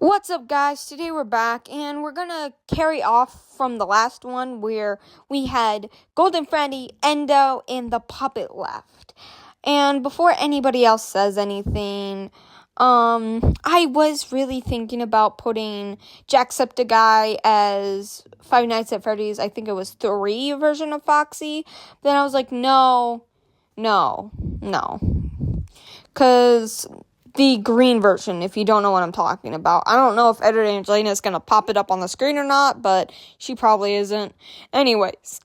What's up, guys? Today we're back, and we're gonna carry off from the last one where we had Golden Freddy, Endo, and the puppet left. And before anybody else says anything, I was really thinking about putting Jacksepticeye as Five Nights at Freddy's, I think it was 3 version of Foxy. But then I was like, no. Because the green version, if you don't know what I'm talking about. I don't know if Editor Angelina is going to pop it up on the screen or not, but she probably isn't. Anyways,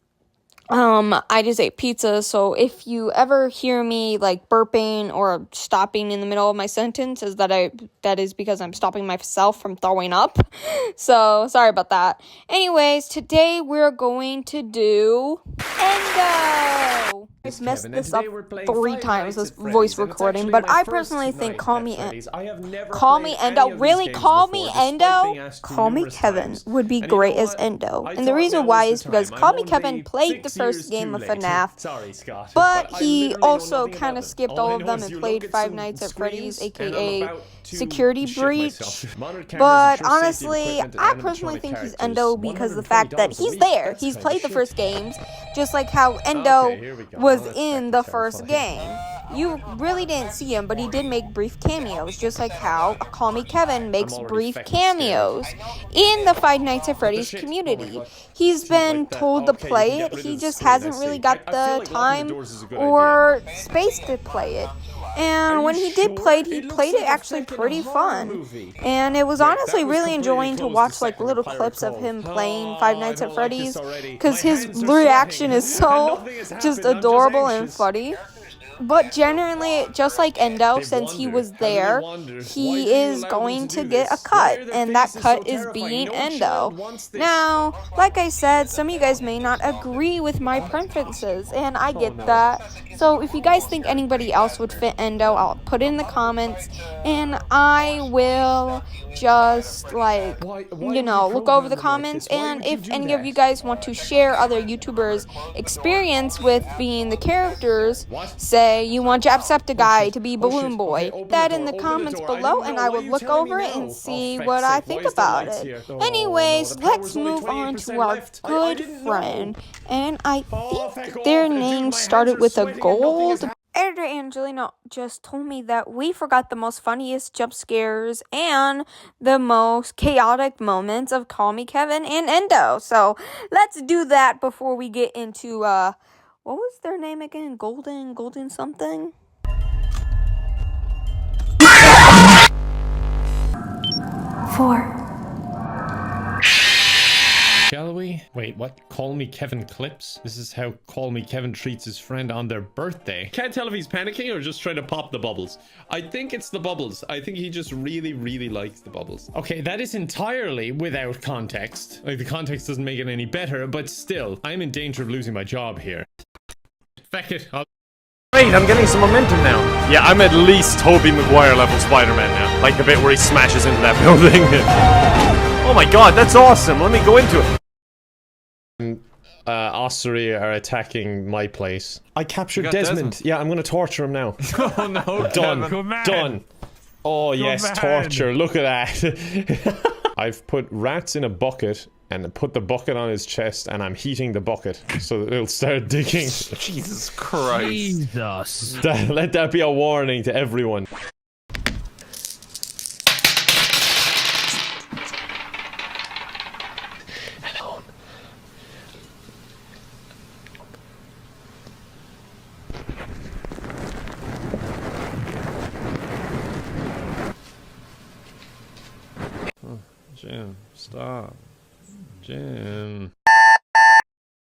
I just ate pizza, so if you ever hear me, like, burping or stopping in the middle of my sentence, that is because I'm stopping myself from throwing up. So, sorry about that. Anyways, today we're going to do Endo! I've messed this up 3 times, this voice recording, but I personally think Call Me Endo, really? Call Me Endo? Call Me Kevin would be great as Endo. And the reason why is because Call Me Kevin played the first game of FNAF, but he also kind of skipped all of them and played Five Nights at Freddy's, aka Security Breach. But honestly, I personally think he's Endo because of the fact that he's there. He's played the first games, just like how Endo was in the first game. You really didn't see him, but he did make brief cameos, just like how Call Me Kevin makes brief cameos in the Five Nights at Freddy's community. He's been told to play it, he just hasn't really got the time or space to play it. And when he did play it actually pretty fun. And it was honestly really enjoying to watch like little clips of him playing Five Nights at Freddy's, because his reaction is so just adorable and funny. But generally, just like Endo, since he was there, he is going to get a cut, and that cut is being Endo. Now, like I said, some of you guys may not agree with my preferences, and I get that. So if you guys think anybody else would fit Endo, I'll put it in the comments, and I will just, like, look over the comments, and if any of you guys want to share other YouTubers' experience with being the characters, say you want Jacksepticeye to be Balloon Boy, put that in the comments below, and I will look over it and see what I think about it. Anyways, let's move on to our good friend, and I think their name started with a gold. Editor Angelina just told me that we forgot the most funniest jump scares and the most chaotic moments of Call Me Kevin and Endo. So let's do that before we get into what was their name again? Golden something? 4. Shall we? Wait, what? Call Me Kevin clips? This is how Call Me Kevin treats his friend on their birthday. Can't tell if he's panicking or just trying to pop the bubbles. I think it's the bubbles. I think he just really likes the bubbles. Okay, that is entirely without context. Like, the context doesn't make it any better, but still, I'm in danger of losing my job here. Feck it. Great, I'm getting some momentum now. Yeah, I'm at least Tobey Maguire level Spider-Man now. Like the bit where he smashes into that building. Oh my god, that's awesome. Let me go into it. Ossery are attacking my place. I captured Desmond. Yeah, I'm gonna torture him now. Oh no, Done. Oh yes, torture. Look at that. I've put rats in a bucket and put the bucket on his chest, and I'm heating the bucket so that it'll start digging. Jesus Christ. Jesus. Let that be a warning to everyone. Hello. Jim, stop. Jim.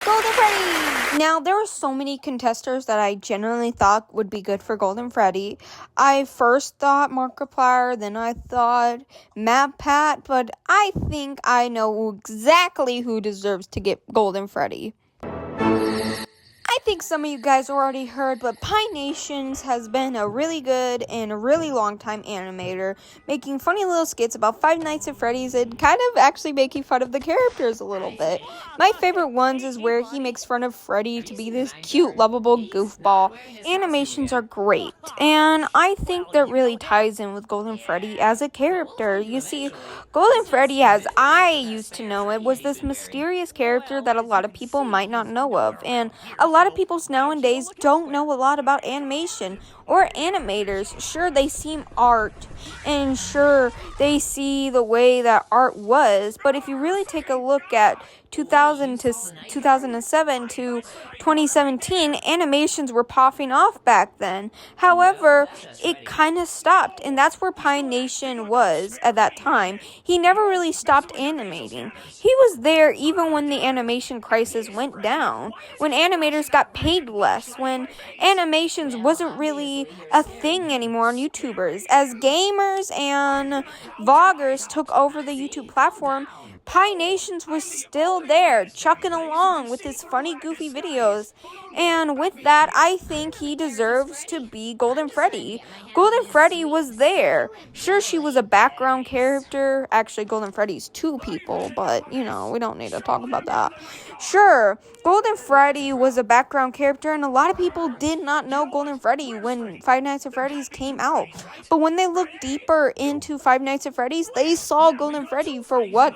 Golden Freddy! Now, there were so many contestants that I genuinely thought would be good for Golden Freddy. I first thought Markiplier, then I thought MadPat, but I think I know exactly who deserves to get Golden Freddy. I think some of you guys already heard, but Pie Nations has been a really good and a really long time animator, making funny little skits about Five Nights at Freddy's and kind of actually making fun of the characters a little bit. My favorite ones is where he makes fun of Freddy to be this cute, lovable goofball. Animations are great, and I think that really ties in with Golden Freddy as a character. You see, Golden Freddy, as I used to know it, was this mysterious character that a lot of people might not know of, and a lot of people nowadays don't know a lot about animation or animators. Sure, they seem art, and sure, they see the way that art was, but if you really take a look at 2000 to 2007 to 2017, animations were popping off back then. However, it kind of stopped, and that's where Pie Nation was at that time. He never really stopped animating. He was there even when the animation crisis went down, when animators got paid less, when animations wasn't really a thing anymore on YouTubers. As gamers and vloggers took over the YouTube platform, Pie Nations was still there, chucking along with his funny, goofy videos. And with that, I think he deserves to be Golden Freddy. Golden Freddy was there. Sure, she was a background character. Actually, Golden Freddy's two people, but, we don't need to talk about that. Sure, Golden Freddy was a background character, and a lot of people did not know Golden Freddy when Five Nights at Freddy's came out. But when they looked deeper into Five Nights at Freddy's, they saw Golden Freddy for what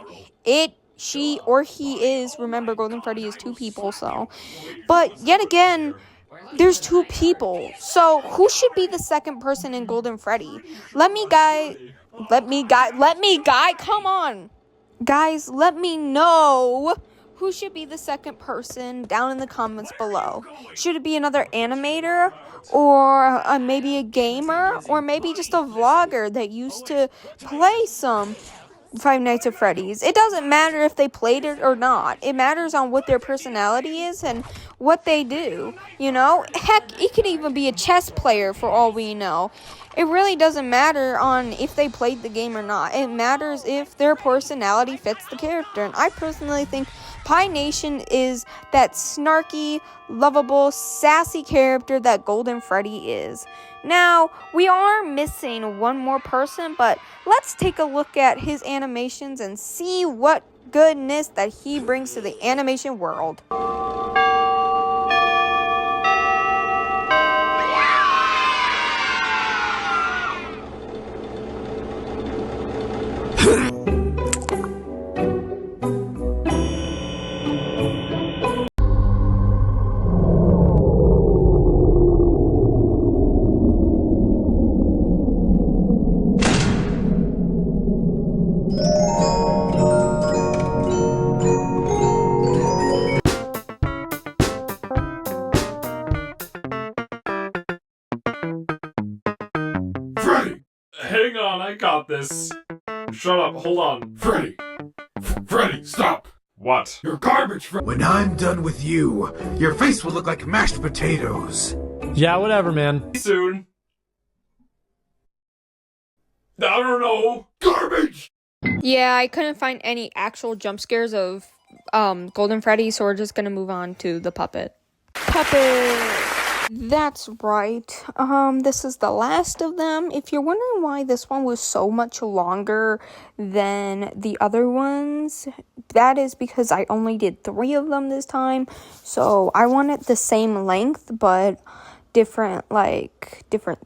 she, or he is. Remember, Golden Freddy is two people, so. But yet again, there's two people. So who should be the second person in Golden Freddy? Let me come on. Guys, let me know who should be the second person down in the comments below. Should it be another animator, or maybe a gamer, or maybe just a vlogger that used to play some Five Nights at Freddy's? It doesn't matter if they played it or not. It matters on what their personality is and what they do, Heck, it could even be a chess player for all we know. It really doesn't matter on if they played the game or not. It matters if their personality fits the character. And I personally think Pie Nation is that snarky, lovable, sassy character that Golden Freddy is. Now, we are missing one more person, but let's take a look at his animations and see what goodness that he brings to the animation world. Freddy! Hang on, I got this. Shut up, hold on. Freddy! Freddy, stop! What? You're garbage, When I'm done with you, your face will look like mashed potatoes. Yeah, whatever, man. Soon. I don't know. Garbage! Yeah, I couldn't find any actual jump scares of Golden Freddy, so we're just gonna move on to the puppet. That's right. This is the last of them. If you're wondering why this one was so much longer than the other ones, that is because I only did 3 of them this time. So I wanted the same length, but different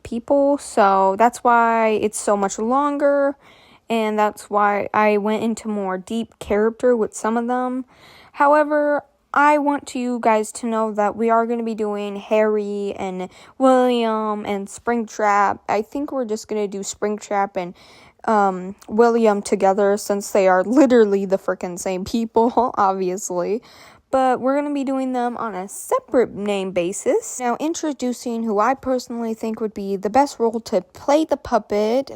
people. So that's why it's so much longer. And that's why I went into more deep character with some of them. However, I want you guys to know that we are going to be doing Harry and William and Springtrap. I think we're just going to do Springtrap and William together, since they are literally the freaking same people, obviously. But we're going to be doing them on a separate name basis. Now, introducing who I personally think would be the best role to play the puppet.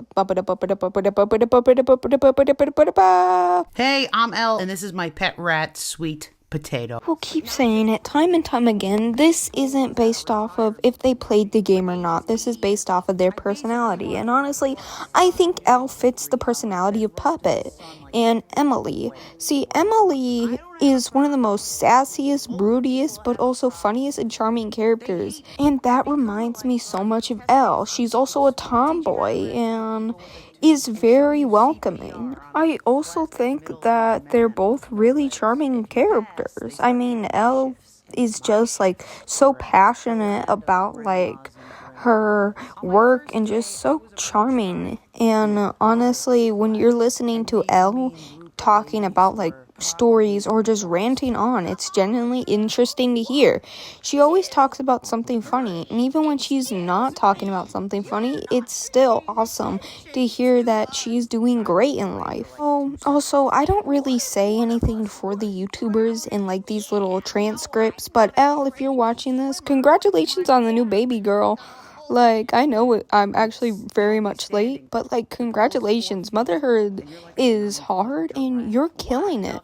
Hey, I'm Elle, and this is my pet rat, Sweet Potato. We'll keep saying it time and time again. This isn't based off of if they played the game or not. This is based off of their personality. And honestly, I think Elle fits the personality of Puppet and Emily. See, Emily is one of the most sassiest, broodiest, but also funniest and charming characters. And that reminds me so much of Elle. She's also a tomboy and is very welcoming. I also think that they're both really charming characters. I mean, Elle is just like so passionate about like her work and just so charming. And honestly, when you're listening to Elle talking about like stories or just ranting on, it's genuinely interesting to hear. She always talks about something funny, and even when she's not talking about something funny, it's still awesome to hear that she's doing great in life. Also, I don't really say anything for the YouTubers in like these little transcripts, but Elle, if you're watching this, congratulations on the new baby girl. Like, I know I'm actually very much late, but like, congratulations. Motherhood is hard and you're killing it.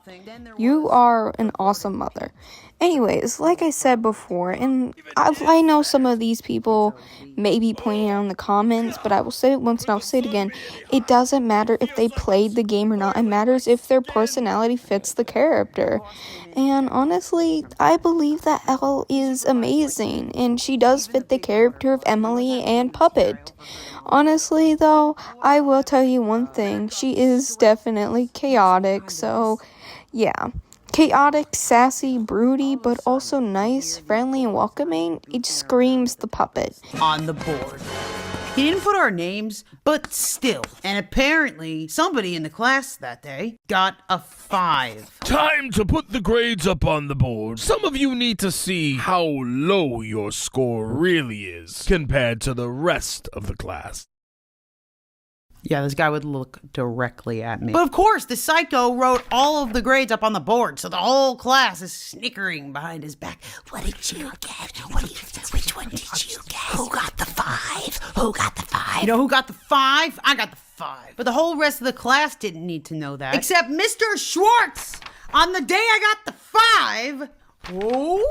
You are an awesome mother. Anyways, like I said before, and I know some of these people may be pointing out in the comments, but I will say it once and I'll say it again. It doesn't matter if they played the game or not. It matters if their personality fits the character. And honestly, I believe that Elle is amazing, and she does fit the character of Emily and Puppet. Honestly, though, I will tell you one thing. She is definitely chaotic, so yeah. Chaotic, sassy, broody, but also nice, friendly, and welcoming. It screams the Puppet. On the board. He didn't put our names, but still. And apparently, somebody in the class that day got a 5. Time to put the grades up on the board. Some of you need to see how low your score really is compared to the rest of the class. Yeah, this guy would look directly at me. But of course, the psycho wrote all of the grades up on the board, so the whole class is snickering behind his back. What did you get? Which one did you get? Who got the 5? Who got the 5? You know who got the 5? I got the 5. But the whole rest of the class didn't need to know that. Except Mr. Schwartz! On the day I got the 5... Whoa!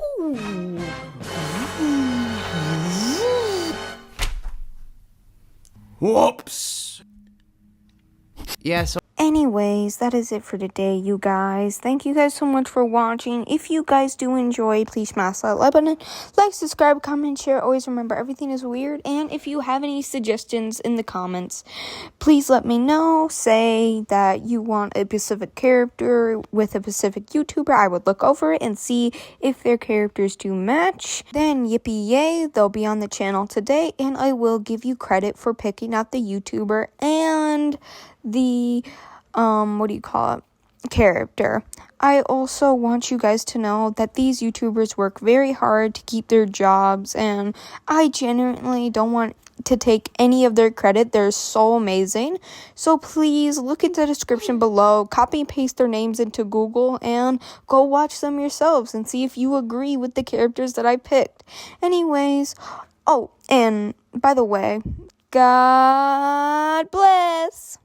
Whoops! Yeah, so Anyways, that is it for today, you guys. Thank you guys so much for watching. If you guys do enjoy, please smash that like button. Like, subscribe, comment, share. Always remember, everything is weird. And if you have any suggestions in the comments, please let me know. Say that you want a specific character with a specific YouTuber. I would look over it and see if their characters do match. Then, yippee yay, they'll be on the channel today. And I will give you credit for picking out the YouTuber and the character. I also want you guys to know that these YouTubers work very hard to keep their jobs, and I genuinely don't want to take any of their credit. They're so amazing. So please look at the description below, copy and paste their names into Google, and go watch them yourselves and see if you agree with the characters that I picked. Anyways, oh, and by the way, God bless.